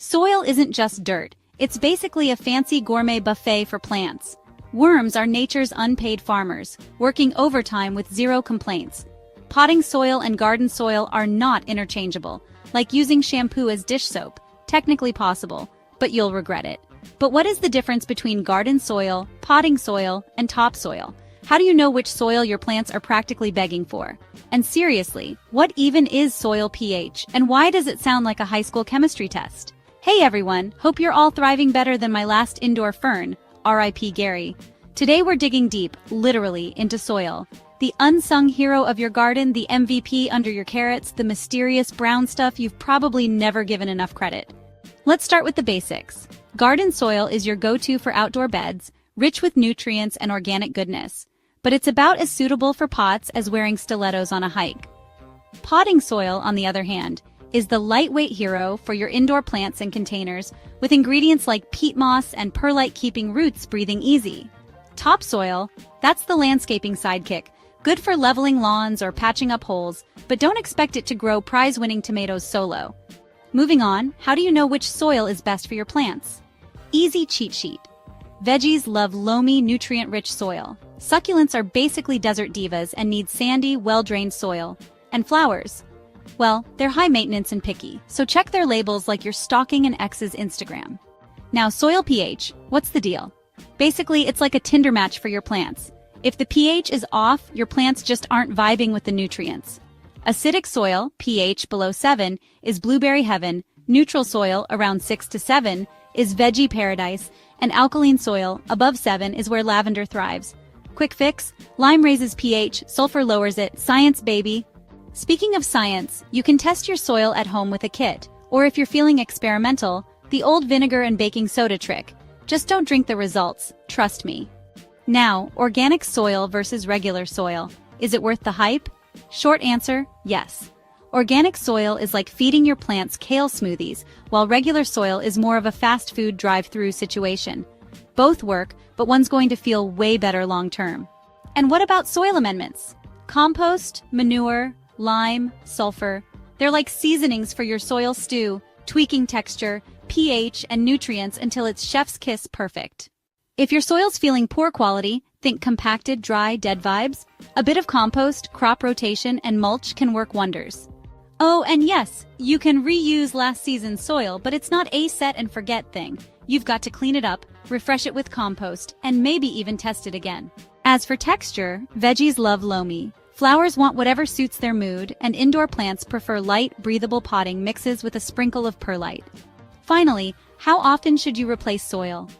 Soil isn't just dirt, it's basically a fancy gourmet buffet for plants. Worms are nature's unpaid farmers, working overtime with zero complaints. Potting soil and garden soil are not interchangeable, like using shampoo as dish soap, technically possible, but you'll regret it. But what is the difference between garden soil, potting soil, and topsoil? How do you know which soil your plants are practically begging for? And seriously, what even is soil pH, and why does it sound like a high school chemistry test? Hey everyone, hope you're all thriving better than my last indoor fern, R.I.P. Gary. Today we're digging deep, literally, into soil. The unsung hero of your garden, the MVP under your carrots, the mysterious brown stuff you've probably never given enough credit. Let's start with the basics. Garden soil is your go-to for outdoor beds, rich with nutrients and organic goodness. But it's about as suitable for pots as wearing stilettos on a hike. Potting soil, on the other hand, is the lightweight hero for your indoor plants and containers, with ingredients like peat moss and perlite keeping roots breathing easy. Topsoil, that's the landscaping sidekick, good for leveling lawns or patching up holes, but don't expect it to grow prize-winning tomatoes solo. Moving on, how do you know which soil is best for your plants? Easy cheat sheet. Veggies love loamy, nutrient-rich soil. Succulents are basically desert divas and need sandy, well-drained soil. And flowers? Well, they're high maintenance and picky, so check their labels like you're stalking an ex's Instagram. Now, soil pH, what's the deal? Basically, it's like a Tinder match for your plants. If the pH is off, your plants just aren't vibing with the nutrients. Acidic soil, pH below 7, is blueberry heaven, neutral soil, around 6 to 7, is veggie paradise, and alkaline soil, above 7, is where lavender thrives. Quick fix, lime raises pH, sulfur lowers it, science baby. Speaking of science, you can test your soil at home with a kit, or if you're feeling experimental, the old vinegar and baking soda trick. Just don't drink the results, trust me. Now, organic soil versus regular soil. Is it worth the hype? Short answer, yes. Organic soil is like feeding your plants kale smoothies, while regular soil is more of a fast food drive-through situation. Both work, but one's going to feel way better long-term. And what about soil amendments? Compost, manure, lime, sulfur. They're like seasonings for your soil stew, tweaking texture, pH, and nutrients until it's chef's kiss perfect. If your soil's feeling poor quality, think compacted, dry, dead vibes. A bit of compost, crop rotation, and mulch can work wonders. Oh, and yes, you can reuse last season's soil, but it's not a set and forget thing. You've got to clean it up, refresh it with compost, and maybe even test it again. As for texture, veggies love loamy. Flowers want whatever suits their mood, and indoor plants prefer light, breathable potting mixes with a sprinkle of perlite. Finally, how often should you replace soil?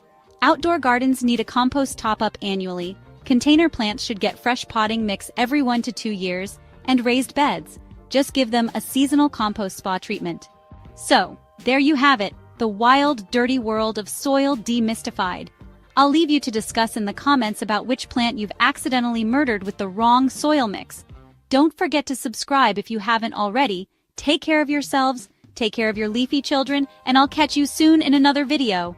Outdoor gardens need a compost top-up annually, container plants should get fresh potting mix every 1 to 2 years, and raised beds, just give them a seasonal compost spa treatment. So, there you have it, the wild, dirty world of soil demystified. I'll leave you to discuss in the comments about which plant you've accidentally murdered with the wrong soil mix. Don't forget to subscribe if you haven't already. Take care of yourselves, take care of your leafy children, and I'll catch you soon in another video.